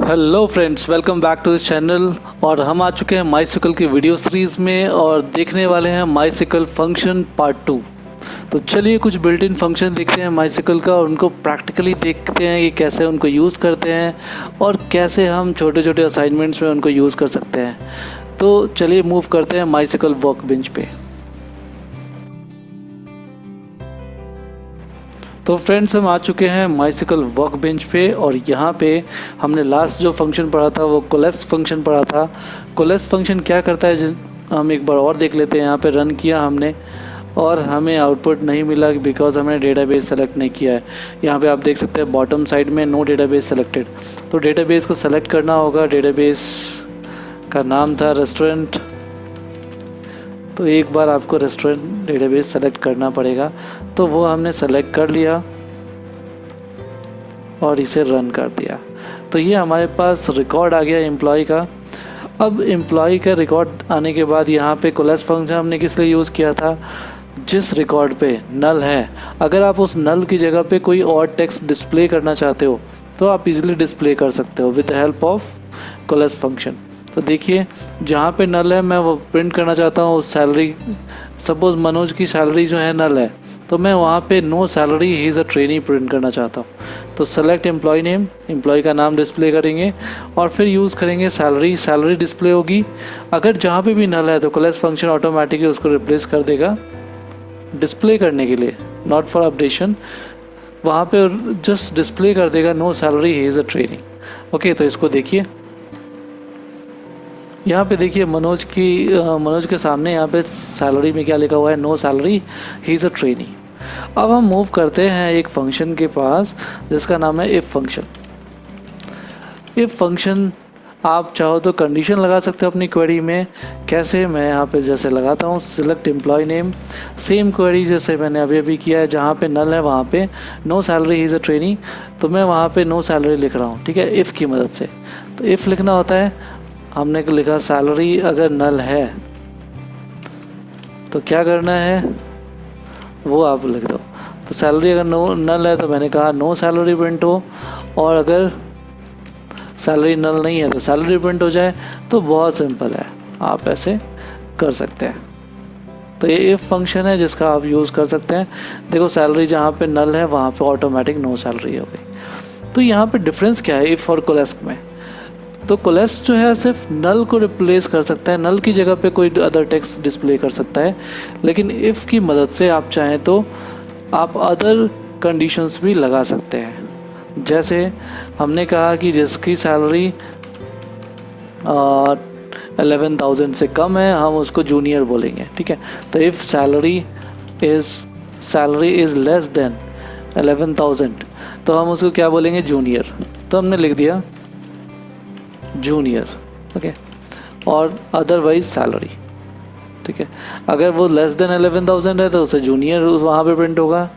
Hello friends, welcome back to this channel. और हम आ चुके हैं माईसाइकिल की वीडियो सीरीज़ में और देखने वाले हैं माईसाइकिल फंक्शन पार्ट 2। तो चलिए कुछ बिल्ट इन फंक्शन देखते हैं माईसाइकिल का और उनको प्रैक्टिकली देखते हैं कि कैसे उनको यूज़ करते हैं और कैसे हम छोटे छोटे असाइनमेंट्स में उनको यूज़ कर सकते हैं। तो चलिए मूव करते हैं माईसाइकिल वर्क बेंच पे। तो फ्रेंड्स, हम आ चुके हैं माईसाइकिल वर्क बेंच पे और यहाँ पे हमने लास्ट जो फंक्शन पढ़ा था वो कोलेस्ट फंक्शन पढ़ा था। कोलेस्ट फंक्शन क्या करता है हम एक बार और देख लेते हैं। यहाँ पे रन किया हमने और हमें आउटपुट नहीं मिला बिकॉज हमने डेटाबेस सेलेक्ट नहीं किया है। यहाँ पे आप देख सकते हैं बॉटम साइड में नो डेटाबेस सेलेक्टेड। तो डेटाबेस को सेलेक्ट करना होगा। डेटाबेस का नाम था रेस्टोरेंट। तो एक बार आपको रेस्टोरेंट डेटाबेस सेलेक्ट करना पड़ेगा। तो वो हमने सेलेक्ट कर लिया और इसे रन कर दिया। तो ये हमारे पास रिकॉर्ड आ गया एम्प्लॉय का। अब एम्प्लॉय का रिकॉर्ड आने के बाद यहाँ पे कोलेस्ट फंक्शन हमने किस लिए यूज़ किया था? जिस रिकॉर्ड पे नल है, अगर आप उस नल की जगह पे कोई और टेक्स्ट डिस्प्ले करना चाहते हो तो आप इजीली डिस्प्ले कर सकते हो with the help of coalesce function. तो देखिए, जहाँ पे नल है मैं वो प्रिंट करना चाहता हूँ सैलरी। सपोज़ मनोज की सैलरी जो है नल है, तो मैं वहाँ पे no salary he is a trainee print करना चाहता हूँ। तो सेलेक्ट एम्प्लॉय नेम, एम्प्लॉय का नाम डिस्प्ले करेंगे और फिर यूज़ करेंगे सैलरी। सैलरी डिस्प्ले होगी। अगर जहाँ पे भी नल है तो कोलेस्ट फंक्शन ऑटोमेटिकली उसको रिप्लेस कर देगा डिस्प्ले करने के लिए, नॉट फॉर अपडेशन। वहाँ पे जस्ट डिस्प्ले कर देगा no salary he is a trainee. Okay, तो इसको देखिए। यहाँ पे देखिए मनोज के सामने यहाँ पे सैलरी में क्या लिखा हुआ है? No salary he is a trainee. अब हम मूव करते हैं एक फंक्शन के पास जिसका नाम है इफ़ फंक्शन। इफ़ फंक्शन आप चाहो तो कंडीशन लगा सकते हो अपनी क्वेरी में। कैसे? मैं यहाँ पे जैसे लगाता हूँ select employee name, same query जैसे मैंने अभी किया है। जहाँ पे नल है वहाँ पे no salary he is a trainee, तो मैं वहाँ पे नो सैलरी लिख रहा हूँ। ठीक है, इफ़ की मदद से। तो इफ़ लिखना होता है, हमने लिखा सैलरी अगर नल है तो क्या करना है वो आप लिख दो। तो सैलरी अगर नल है तो मैंने कहा नो सैलरी प्रिंट हो, और अगर सैलरी नल नहीं है तो सैलरी प्रिंट हो जाए। तो बहुत सिंपल है, आप ऐसे कर सकते हैं। तो ये इफ़ फंक्शन है जिसका आप यूज़ कर सकते हैं। देखो, सैलरी जहाँ पे नल है वहाँ पे ऑटोमेटिक नो सैलरी हो गई। तो यहाँ पे डिफरेंस क्या है इफ़ और कोलेस्ट में? तो कोलेस्ट जो है सिर्फ नल को रिप्लेस कर सकता है, नल की जगह पे कोई अदर टेक्स्ट डिस्प्ले कर सकता है। लेकिन इफ़ की मदद से आप चाहें तो आप अदर कंडीशंस भी लगा सकते हैं। जैसे हमने कहा कि जिसकी सैलरी 11,000 से कम है हम उसको जूनियर बोलेंगे। ठीक है, तो if salary is less than 11,000 तो हम उसको क्या बोलेंगे? जूनियर। तो हमने लिख दिया जूनियर। ओके, और अदरवाइज सैलरी। ठीक है, अगर वो लेस देन 11,000 है तो उसे जूनियर वहाँ पे प्रिंट होगा,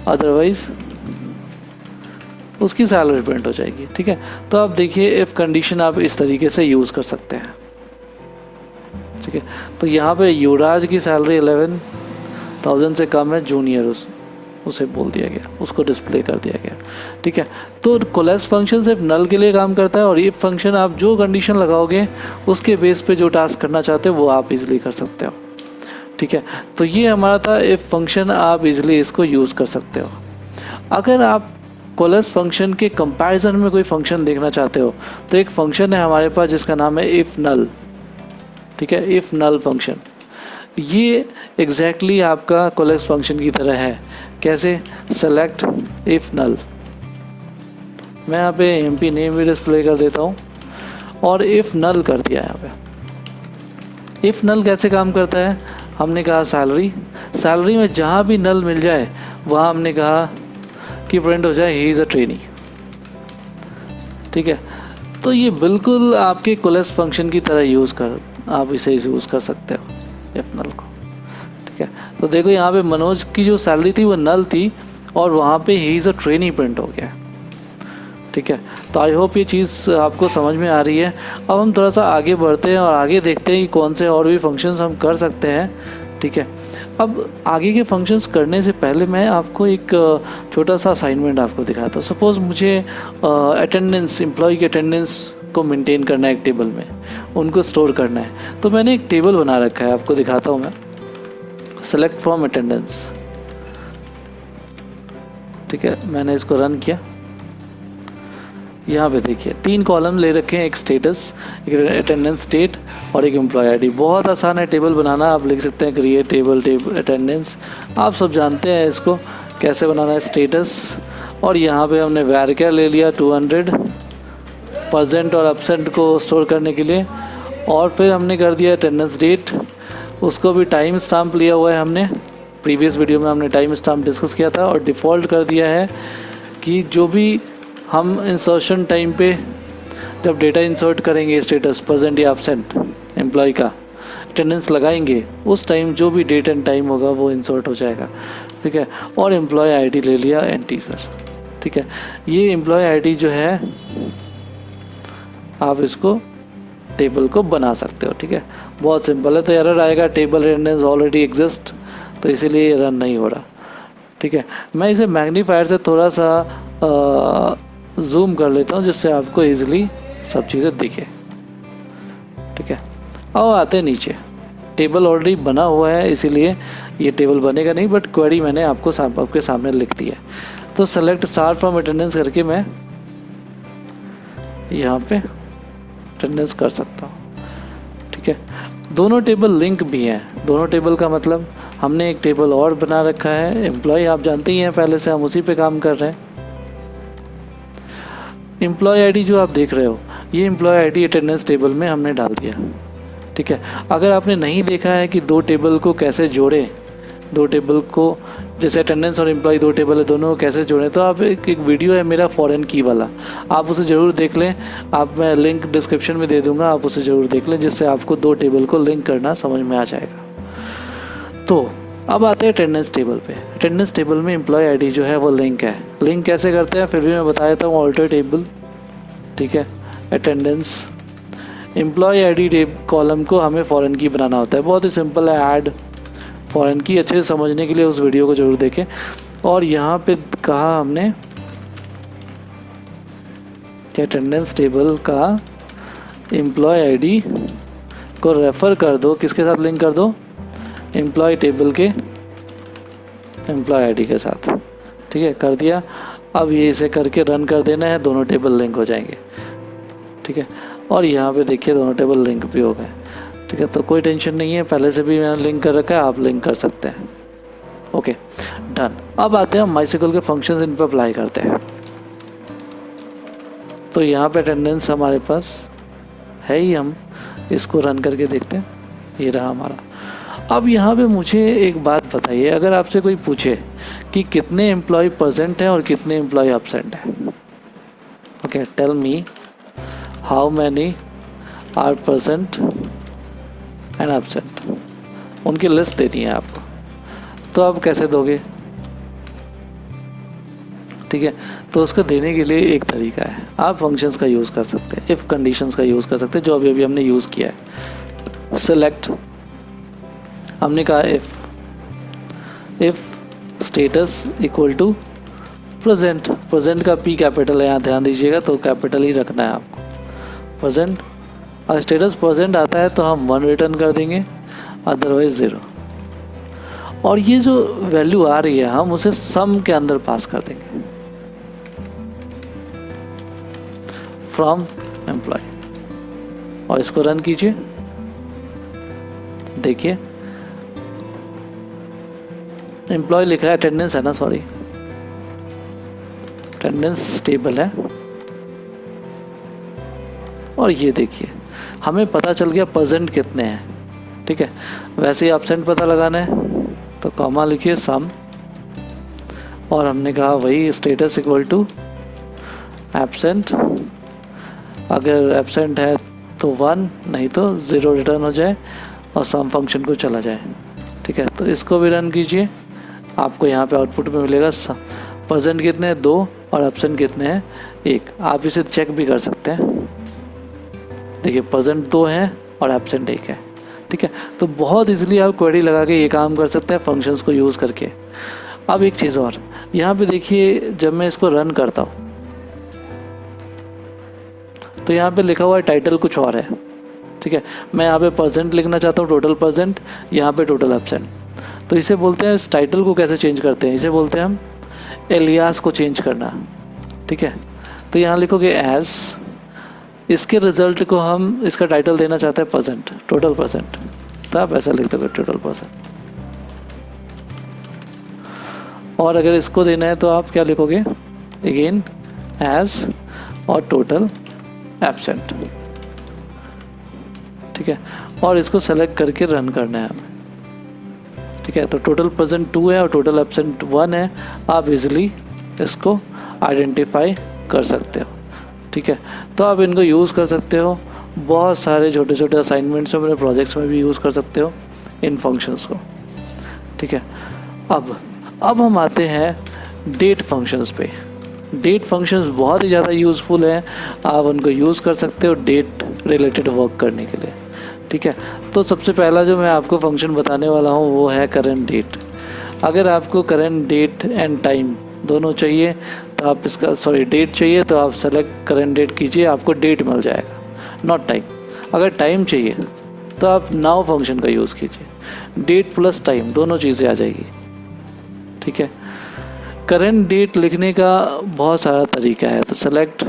अदरवाइज उसकी सैलरी प्रिंट हो जाएगी। ठीक है, तो आप देखिए इफ़ कंडीशन आप इस तरीके से यूज़ कर सकते हैं। ठीक है, तो यहाँ पे युवराज की सैलरी 11,000 से कम है, जूनियर उसे बोल दिया गया, उसको डिस्प्ले कर दिया गया। ठीक है, तो कोलेस्ट फंक्शन सिर्फ नल के लिए काम करता है और इफ फंक्शन आप जो कंडीशन लगाओगे उसके बेस पे जो टास्क करना चाहते हो वो आप इजीली कर सकते हो। ठीक है, तो ये हमारा था इफ फंक्शन, आप इजीली इसको यूज़ कर सकते हो। अगर आप कोलेस्ट फंक्शन के कंपैरिजन में कोई फंक्शन देखना चाहते हो तो एक फंक्शन है हमारे पास जिसका नाम है इफ़ नल। ठीक है, इफ़ नल फंक्शन ये एग्जैक्टली आपका कोलेस्ट फंक्शन की तरह है। कैसे? सेलेक्ट इफ़ नल, मैं यहाँ पे एमपी नेम भी डिस्प्ले कर देता हूँ और इफ़ नल कर दिया यहाँ पे। इफ़ नल कैसे काम करता है? हमने कहा सैलरी में जहाँ भी नल मिल जाए वहाँ हमने कहा कि प्रिंट हो जाए ही इज़ अ ट्रेनी। ठीक है, तो ये बिल्कुल आपके कोलेस्ट फंक्शन की तरह आप इसे यूज़ कर सकते हो इफ़ नल को। ठीक है, तो देखो यहाँ पे मनोज की जो सैलरी थी वो नल थी और वहाँ पे ही इज़ अ ट्रेनी प्रिंट हो गया। ठीक है, तो आई होप ये चीज़ आपको समझ में आ रही है। अब हम थोड़ा सा आगे बढ़ते हैं और आगे देखते हैं कि कौन से और भी फंक्शंस हम कर सकते हैं ठीक है। अब आगे के फंक्शंस करने से पहले मैं आपको एक छोटा सा असाइनमेंट आपको दिखाता हूँ। सपोज़ मुझे अटेंडेंस, एम्प्लॉय की अटेंडेंस को मेंटेन करना है एक टेबल में, उनको स्टोर करना है। तो मैंने एक टेबल बना रखा है, आपको दिखाता हूँ मैं। सेलेक्ट फ्रॉम अटेंडेंस, ठीक है, मैंने इसको रन किया। यहाँ पे देखिए 3 कॉलम ले रखे हैं, एक स्टेटस, एक अटेंडेंस डेट और एक एम्प्लॉय आईडी। बहुत आसान है टेबल बनाना। आप लिख सकते हैं क्रिएट टेबल अटेंडेंस, आप सब जानते हैं इसको कैसे बनाना है। स्टेटस और यहाँ पे हमने वैर ले लिया 200% और एब्सेंट को स्टोर करने के लिए। और फिर हमने कर दिया अटेंडेंस डेट, उसको भी टाइम स्टाम्प लिया हुआ है हमने। प्रीवियस वीडियो में हमने टाइम स्टाम्प डिस्कस किया था। और डिफ़ॉल्ट कर दिया है कि जो भी हम इंसर्शन टाइम पे जब डेटा इंसर्ट करेंगे, स्टेटस प्रेजेंट या एब्सेंट एम्प्लॉय का अटेंडेंस लगाएंगे, उस टाइम जो भी डेट एंड टाइम होगा वो इंसर्ट हो जाएगा, ठीक है। और एम्प्लॉय आईडी ले लिया एंटीजर, ठीक है। ये एम्प्लॉय आईडी जो है आप इसको टेबल को बना सकते हो, ठीक है। बहुत सिंपल है। तो एरर आएगा टेबल अटेंडेंस ऑलरेडी एग्जिस्ट, तो इसीलिए रन नहीं हो रहा, ठीक है। मैं इसे मैग्नीफायर से थोड़ा सा जूम कर लेता हूँ जिससे आपको इजीली सब चीज़ें दिखे, ठीक है। अब आते हैं नीचे। टेबल ऑलरेडी बना हुआ है इसीलिए ये टेबल बनेगा नहीं, बट क्वेरी मैंने आपके सामने लिख दी है। तो सेलेक्ट स्टार फ्रॉम अटेंडेंस करके मैं यहाँ पे अटेंडेंस कर सकता हूँ, ठीक है। दोनों टेबल लिंक भी हैं। दोनों टेबल का मतलब हमने एक टेबल और बना रखा है एम्प्लॉय, आप जानते ही हैं पहले से हम उसी पे काम कर रहे हैं। एम्प्लॉय आईडी जो आप देख रहे हो, ये एम्प्लॉय आईडी अटेंडेंस टेबल में हमने डाल दिया, ठीक है। अगर आपने नहीं देखा है कि 2 टेबल को कैसे जोड़ें, 2 टेबल को जैसे अटेंडेंस और एम्प्लॉय 2 टेबल है, दोनों को कैसे जोड़ें, तो आप एक वीडियो है मेरा फॉरेन की वाला, आप उसे ज़रूर देख लें। मैं लिंक डिस्क्रिप्शन में दे दूँगा, आप उसे ज़रूर देख लें, जिससे आपको 2 टेबल को लिंक करना समझ में आ जाएगा। तो अब आते हैं अटेंडेंस टेबल पे। अटेंडेंस टेबल में एम्प्लॉय आईडी जो है वो लिंक है। लिंक कैसे करते हैं फिर भी मैं बता देता हूँ। ऑल्टर टेबल, ठीक है, अटेंडेंस, एम्प्लॉय आईडी कॉलम को हमें फॉरेन की बनाना होता है। बहुत ही सिंपल है, ऐड फॉरेन की। अच्छे से समझने के लिए उस वीडियो को ज़रूर देखें। और यहाँ पे कहा हमने कि अटेंडेंस टेबल का एम्प्लॉय आईडी को रेफ़र कर दो, किसके साथ लिंक कर दो, एम्प्लॉय टेबल के एम्प्लॉय आईडी के साथ, ठीक है, कर दिया। अब ये इसे करके रन कर देना है, दोनों टेबल लिंक हो जाएंगे, ठीक है। और यहाँ पे देखिए दोनों टेबल लिंक भी हो गए, ठीक है। तो कोई टेंशन नहीं है, पहले से भी मैंने लिंक कर रखा है, आप लिंक कर सकते हैं। Okay, done. अब आते हैं हम MySQL के फंक्शंस इन पर अप्लाई करते हैं। तो यहाँ पे अटेंडेंस हमारे पास है ही, हम इसको रन करके देखते हैं। ये रहा हमारा। अब यहाँ पे मुझे एक बात बताइए, अगर आपसे कोई पूछे कि कितने एम्प्लॉय प्रेजेंट हैं और कितने एम्प्लॉय एब्सेंट हैं, okay, tell me how many are present and absent, उनकी लिस्ट देनी है आपको। तो आप कैसे दोगे, ठीक है। तो उसको देने के लिए एक तरीका है, आप फंक्शंस का यूज़ कर सकते हैं, इफ़ कंडीशंस का यूज़ कर सकते हैं, जो अभी हमने यूज़ किया है। सेलेक्ट, हमने कहा if status equal to present, present का P कैपिटल है, यहाँ ध्यान दीजिएगा, तो कैपिटल ही रखना है आपको। प्रेजेंट, अगर स्टेटस प्रेजेंट आता है तो हम 1 रिटर्न कर देंगे, अदरवाइज 0। और ये जो वैल्यू आ रही है हम उसे सम के अंदर पास कर देंगे, फ्रॉम एम्प्लॉय। और इसको रन कीजिए, देखिए एम्प्लॉय लिखा है, अटेंडेंस है ना, सॉरी, अटेंडेंस टेबल है। और ये देखिए हमें पता चल गया प्रेजेंट कितने हैं, ठीक है। वैसे ही एब्सेंट पता लगाना है तो कॉमा लिखिए सम, और हमने कहा वही स्टेटस इक्वल टू एब्सेंट, अगर एब्सेंट है तो 1, नहीं तो 0 रिटर्न हो जाए और सम फंक्शन को चला जाए, ठीक है। तो इसको भी रन कीजिए, आपको यहाँ पे आउटपुट में मिलेगा प्रेजेंट कितने हैं 2 और एब्सेंट कितने हैं 1। आप इसे चेक भी कर सकते हैं, देखिए प्रेजेंट 2 हैं और एब्सेंट 1 है, ठीक है। तो बहुत इजीली आप क्वेरी लगा के ये काम कर सकते हैं फंक्शंस को यूज़ करके। अब एक चीज़ और, यहाँ पे देखिए जब मैं इसको रन करता हूँ तो यहाँ पे लिखा हुआ है टाइटल कुछ और है, ठीक है। मैं यहाँ पे परसेंट लिखना चाहता हूँ, टोटल परसेंट, यहाँ पे टोटल एब्सेंट। तो इसे बोलते हैं, इस टाइटल को कैसे चेंज करते हैं, इसे बोलते हैं हम एलियास को चेंज करना, ठीक है। तो यहाँ लिखोगे एज, इसके रिजल्ट को हम, इसका टाइटल देना चाहते हैं परसेंट, टोटल परसेंट, तो आप ऐसा लिख दोगे टोटल परसेंट। और अगर इसको देना है तो आप क्या लिखोगे, अगेन एज और टोटल एब्सेंट, ठीक है। और इसको सेलेक्ट करके रन करना है हमें, ठीक है। तो टोटल प्रेजेंट 2 है और टोटल एब्सेंट 1 है, आप इजीली इसको आइडेंटिफाई कर सकते हो, ठीक है। तो आप इनको यूज़ कर सकते हो बहुत सारे छोटे छोटे असाइनमेंट्स में, अपने प्रोजेक्ट्स में भी यूज़ कर सकते हो इन फंक्शंस को, ठीक है। अब हम आते हैं डेट फंक्शंस पे। डेट फंक्शंस बहुत ही ज़्यादा यूज़फुल हैं, आप उनको यूज़ कर सकते हो डेट रिलेटेड वर्क करने के लिए, ठीक है। तो सबसे पहला जो मैं आपको फंक्शन बताने वाला हूँ वो है करंट डेट। अगर आपको करंट डेट एंड टाइम दोनों चाहिए तो आप इसका, डेट चाहिए तो आप सेलेक्ट करंट डेट कीजिए, आपको डेट मिल जाएगा, नॉट टाइम। अगर टाइम चाहिए तो आप नाउ फंक्शन का यूज़ कीजिए, डेट प्लस टाइम दोनों चीज़ें आ जाएगी, ठीक है। करंट डेट लिखने का बहुत सारा तरीका है, तो सेलेक्ट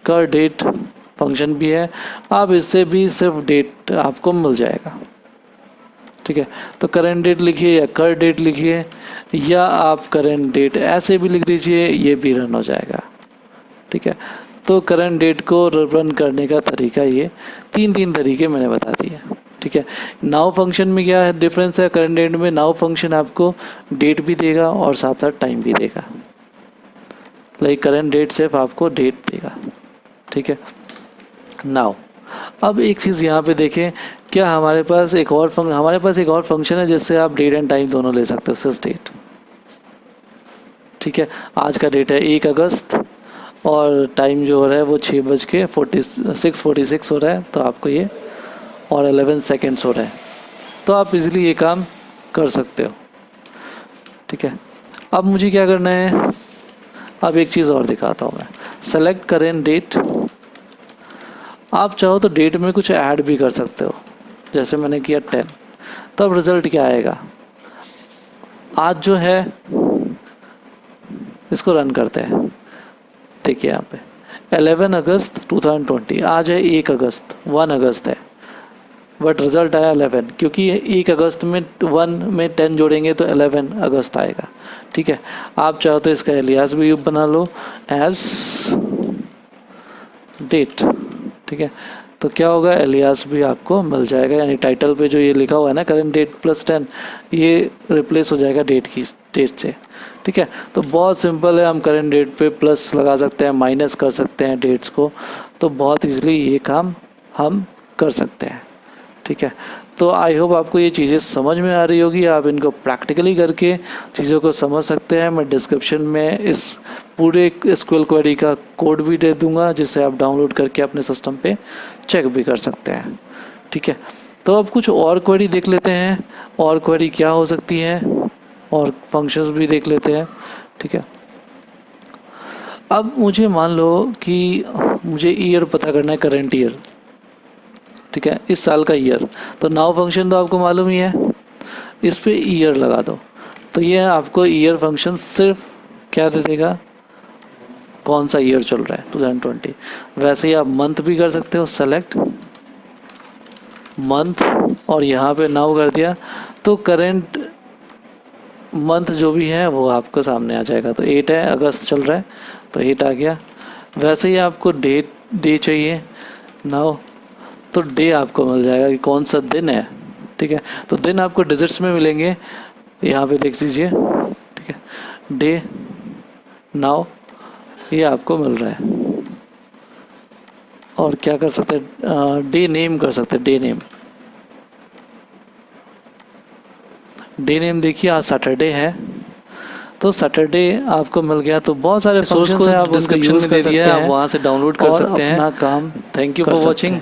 कर डेट फंक्शन भी है, आप इससे भी सिर्फ डेट आपको मिल जाएगा, ठीक है। तो करंट डेट लिखिए या कर डेट लिखिए, या आप करंट डेट ऐसे भी लिख दीजिए, ये भी रन हो जाएगा, ठीक है। तो करंट डेट को रन करने का तरीका ये तीन तरीके मैंने बता दिए, ठीक है। नाउ फंक्शन में क्या है डिफरेंस है, करंट डेट में नाउ फंक्शन आपको डेट भी देगा और साथ साथ टाइम भी देगा, लाइक करंट डेट सिर्फ आपको डेट देगा, ठीक है। नाउ अब एक चीज़ यहाँ पे देखें, क्या हमारे पास एक और फंक्शन है जिससे आप डेट एंड टाइम दोनों ले सकते हो, सिर्फ डेट, ठीक है। आज का डेट है 1 अगस्त और टाइम जो हो रहा है वो 6:46 हो रहा है, तो आपको ये और 11 सेकेंड्स हो रहे हैं, तो आप इजीली ये काम कर सकते हो, ठीक है। अब मुझे क्या करना है, अब एक चीज़ और दिखाता हूँ मैं, सेलेक्ट करें डेट। आप चाहो तो डेट में कुछ ऐड भी कर सकते हो, जैसे मैंने किया 10, तो अब रिज़ल्ट क्या आएगा, आज जो है, इसको रन करते हैं, देखिए यहाँ पे 11 अगस्त 2020, आज है 1 अगस्त, 1 अगस्त है, बट रिज़ल्ट आया 11, क्योंकि 1 अगस्त में 1 में 10 जोड़ेंगे तो 11 अगस्त आएगा, ठीक है। आप चाहो तो इसका एलियास भी बना लो एज डेट, ठीक है। तो क्या होगा, एलियास भी आपको मिल जाएगा, यानी टाइटल पे जो ये लिखा हुआ है ना करंट डेट प्लस 10, ये रिप्लेस हो जाएगा डेट से, ठीक है। तो बहुत सिंपल है, हम करंट डेट पे प्लस लगा सकते हैं, माइनस कर सकते हैं डेट्स को, तो बहुत इजीली ये काम हम कर सकते हैं, ठीक है। तो आई होप आपको ये चीज़ें समझ में आ रही होगी, आप इनको प्रैक्टिकली करके चीज़ों को समझ सकते हैं। मैं डिस्क्रिप्शन में इस पूरे एसक्यूएल क्वेरी का कोड भी दे दूंगा, जिसे आप डाउनलोड करके अपने सिस्टम पे चेक भी कर सकते हैं, ठीक है। तो अब कुछ और क्वेरी देख लेते हैं, और क्वेरी क्या हो सकती है, और फंक्शंस भी देख लेते हैं, ठीक है। अब मुझे मान लो कि मुझे ईयर पता करना है, करंट ईयर, ठीक है, इस साल का ईयर। तो नाउ फंक्शन तो आपको मालूम ही है, इस पे ईयर लगा दो, तो ये आपको ईयर फंक्शन सिर्फ क्या दे देगा, कौन सा ईयर चल रहा है 2020। वैसे ही आप मंथ भी कर सकते हो, सेलेक्ट मंथ और यहाँ पे नाउ कर दिया, तो करंट मंथ जो भी है वो आपको सामने आ जाएगा। तो 8 है, अगस्त चल रहा है तो 8 आ गया। वैसे ही आपको डे चाहिए नाउ, तो डे आपको मिल जाएगा कि कौन सा दिन है, ठीक है। तो दिन आपको डिजिट्स में मिलेंगे, यहाँ पे देख लीजिए, ठीक है। डे नाउ ये आपको मिल रहा है। और क्या कर सकते हैं, डे नेम कर सकते हैं, डे नेम देखिए आज सैटरडे है, तो सैटरडे आपको मिल गया। तो बहुत सारे सोर्स को आप डिस्क्रिप्शन में दे दिया है, आप वहाँ से डाउनलोड कर सकते हैं अपना काम। थैंक यू फॉर वॉचिंग,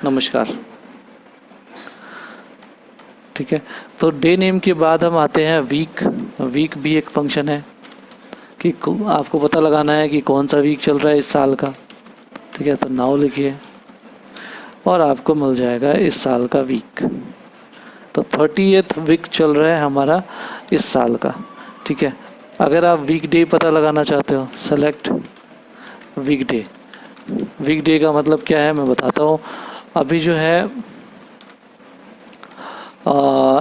नमस्कार। ठीक है। तो डे नेम के बाद हम आते हैं वीक। वीक भी एक फंक्शन है कि आपको पता लगाना है कि कौन सा वीक चल रहा है इस साल का, ठीक है। तो नाउ लिखिए और आपको मिल जाएगा इस साल का वीक। तो 30th वीक चल रहा है हमारा इस साल का, ठीक है। अगर आप वीक डे पता लगाना चाहते हो, select weekday. Weekday का मतलब क्या है मैं बताता हूँ। अभी जो है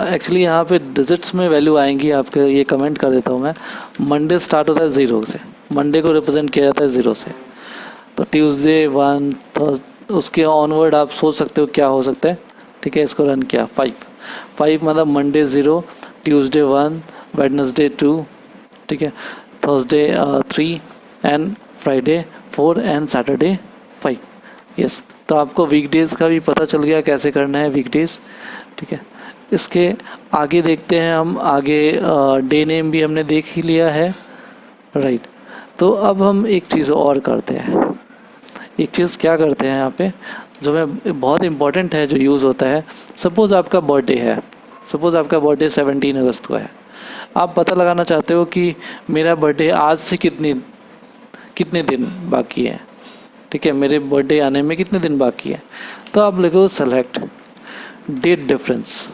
एक्चुअली यहाँ पे डिजिट्स में वैल्यू आएंगी आपके, ये कमेंट कर देता हूँ मैं। मंडे स्टार्ट होता है 0 से, मंडे को रिप्रेजेंट किया जाता है 0 से। तो ट्यूसडे 1, तो उसके ऑनवर्ड आप सोच सकते हो क्या हो सकता है, ठीक है। इसको रन किया 5 मतलब मंडे 0, ट्यूसडे 1, वेडनेसडे 2, ठीक है, Thursday 3 and Friday 4 and Saturday 5। Yes, तो आपको वीकडेज़ का भी पता चल गया कैसे करना है वीकडेज़, ठीक है। इसके आगे देखते हैं हम, आगे डे नेम भी हमने देख ही लिया है, राइट। तो अब हम एक चीज़ और करते हैं। एक चीज़ क्या करते हैं यहाँ पे जो मैं बहुत इम्पॉर्टेंट है, जो यूज़ होता है। सपोज़ आपका बर्थडे है, सपोज़ आपका बर्थडे 17 अगस्त को है। आप पता लगाना चाहते हो कि मेरा बर्थडे आज से कितने दिन बाकी है, ठीक है, मेरे बर्थडे आने में कितने दिन बाकी है। तो आप लिखो सेलेक्ट डेट डिफरेंस,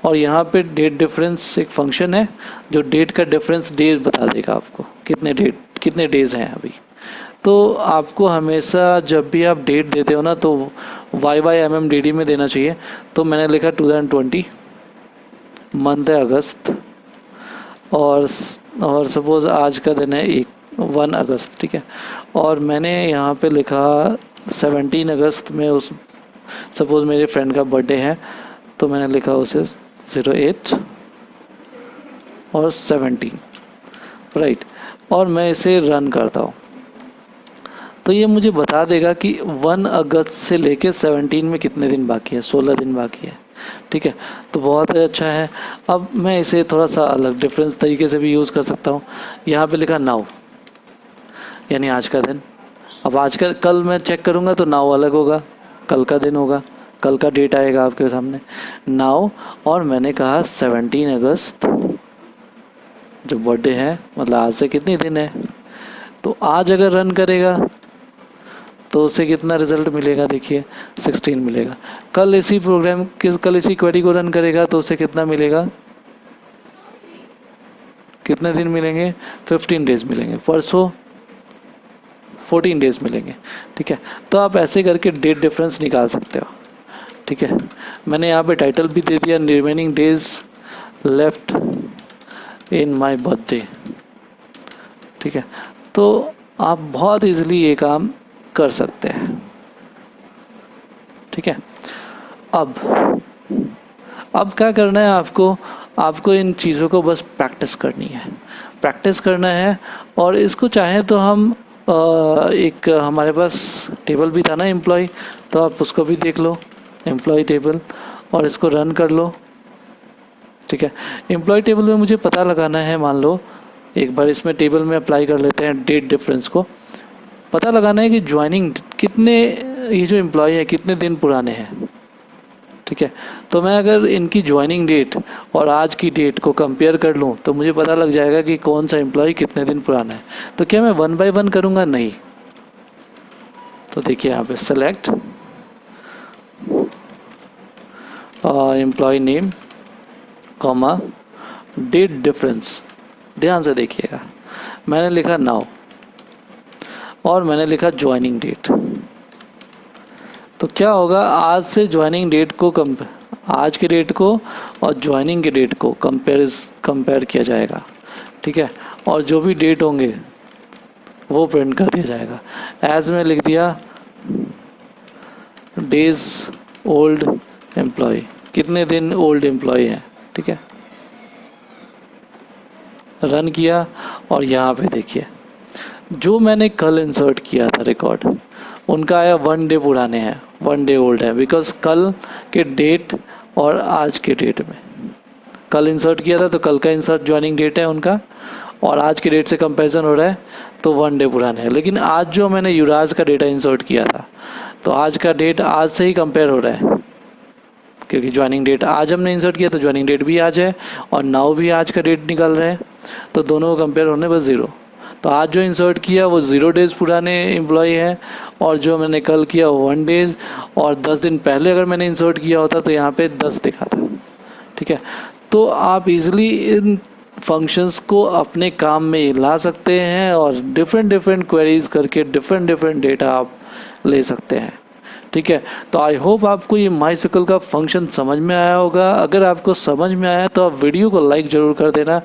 और यहाँ पे डेट डिफरेंस एक फंक्शन है जो डेट का डिफरेंस डेज बता देगा आपको कितने डेज़ हैं अभी। तो आपको हमेशा जब भी आप डेट देते हो ना तो YYMMDD में देना चाहिए। तो मैंने लिखा 2020, मंथ है अगस्त, और सपोज़ आज का दिन है 1 अगस्त, ठीक है। और मैंने यहाँ पे लिखा 17 अगस्त में, उस सपोज़ मेरे फ्रेंड का बर्थडे है तो मैंने लिखा उसे 08 और 17, राइट। और मैं इसे रन करता हूँ तो ये मुझे बता देगा कि 1 अगस्त से लेके 17 में कितने दिन बाकी है, 16 दिन बाकी है, ठीक है। तो बहुत अच्छा है। अब मैं इसे थोड़ा सा अलग डिफरेंस तरीके से भी यूज़ कर सकता हूँ। यहाँ पे लिखा नाउ, यानी आज का दिन। अब आज का, कल मैं चेक करूँगा तो नाउ अलग होगा, कल का दिन होगा, कल का डेट आएगा आपके सामने नाउ। और मैंने कहा 17 अगस्त जो बर्थडे है, मतलब आज से कितने दिन है। तो आज अगर रन करेगा तो उसे कितना रिजल्ट मिलेगा, देखिए 16 मिलेगा। कल इसी क्वेरी को रन करेगा तो उसे कितना मिलेगा, कितने दिन मिलेंगे, 15 डेज मिलेंगे। परसों 14 डेज मिलेंगे, ठीक है। तो आप ऐसे करके डेट डिफरेंस निकाल सकते हो, ठीक है। मैंने यहाँ पे टाइटल भी दे दिया, remaining days left in my birthday, ठीक है। तो आप बहुत इजीली ये काम कर सकते हैं, ठीक है। अब क्या करना है आपको इन चीज़ों को बस प्रैक्टिस करना है। और इसको चाहे तो हम एक हमारे पास टेबल भी था ना एम्प्लॉय, तो आप उसको भी देख लो, एम्प्लॉय टेबल, और इसको रन कर लो, ठीक है। एम्प्लॉय टेबल में मुझे पता लगाना है, मान लो एक बार इसमें टेबल में अप्लाई कर लेते हैं, डेट डिफरेंस को पता लगाना है कि ज्वाइनिंग कितने, ये जो एम्प्लॉय है कितने दिन पुराने हैं, ठीक है। तो मैं अगर इनकी ज्वाइनिंग डेट और आज की डेट को कंपेयर कर लूँ तो मुझे पता लग जाएगा कि कौन सा एम्प्लॉय कितने दिन पुराना है। तो क्या मैं 1 बाय 1 करूँगा, नहीं। तो देखिए यहाँ पे select employee name comma date difference, ध्यान से देखिएगा। मैंने लिखा नाउ और मैंने लिखा ज्वाइनिंग डेट। तो क्या होगा, आज से ज्वाइनिंग डेट को आज के डेट को और ज्वाइनिंग के डेट को कंपेयर किया जाएगा, ठीक है। और जो भी डेट होंगे वो प्रिंट कर दिया जाएगा। एज में लिख दिया डेज ओल्ड एम्प्लॉय, कितने दिन ओल्ड एम्प्लॉय है, ठीक है। रन किया और यहाँ पे देखिए जो मैंने कल इंसर्ट किया था रिकॉर्ड, उनका आया 1 डे पुराने हैं, 1 डे ओल्ड है, बिकॉज कल के डेट और आज के डेट में कल इंसर्ट किया था तो कल का इंसर्ट ज्वाइनिंग डेट है उनका, और आज के डेट से कंपैरिजन हो रहा है तो 1 डे पुराने हैं। लेकिन आज जो मैंने युवराज का डेटा इंसर्ट किया था तो आज का डेट आज से ही कंपेयर हो रहा है, क्योंकि ज्वाइनिंग डेट आज हमने इंसर्ट किया तो ज्वाइनिंग डेट भी आज है और नाउ भी आज का डेट निकल रहे हैं, तो दोनों को कंपेयर होने बस 0। तो आज जो इंसर्ट किया वो 0 डेज़ पुराने एम्प्लॉय है और जो मैंने कल किया वो 1 डेज़, और 10 दिन पहले अगर मैंने इंसर्ट किया होता तो यहाँ पे 10 दिखा था। ठीक है, तो आप इजीली इन फंक्शंस को अपने काम में ला सकते हैं और डिफरेंट क्वेरीज करके डिफरेंट डेटा आप ले सकते हैं। ठीक है, तो आई होप आपको ये MySQL का फंक्शन समझ में आया होगा। अगर आपको समझ में आया तो आप वीडियो को लाइक ज़रूर कर देना,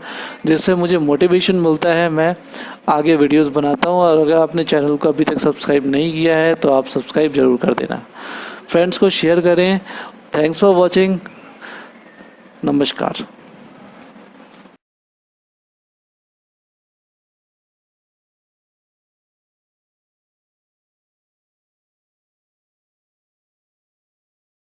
जिससे मुझे मोटिवेशन मिलता है, मैं आगे वीडियोस बनाता हूँ। और अगर आपने चैनल को अभी तक सब्सक्राइब नहीं किया है तो आप सब्सक्राइब ज़रूर कर देना, फ्रेंड्स को शेयर करें। थैंक्स फॉर वॉचिंग, नमस्कार।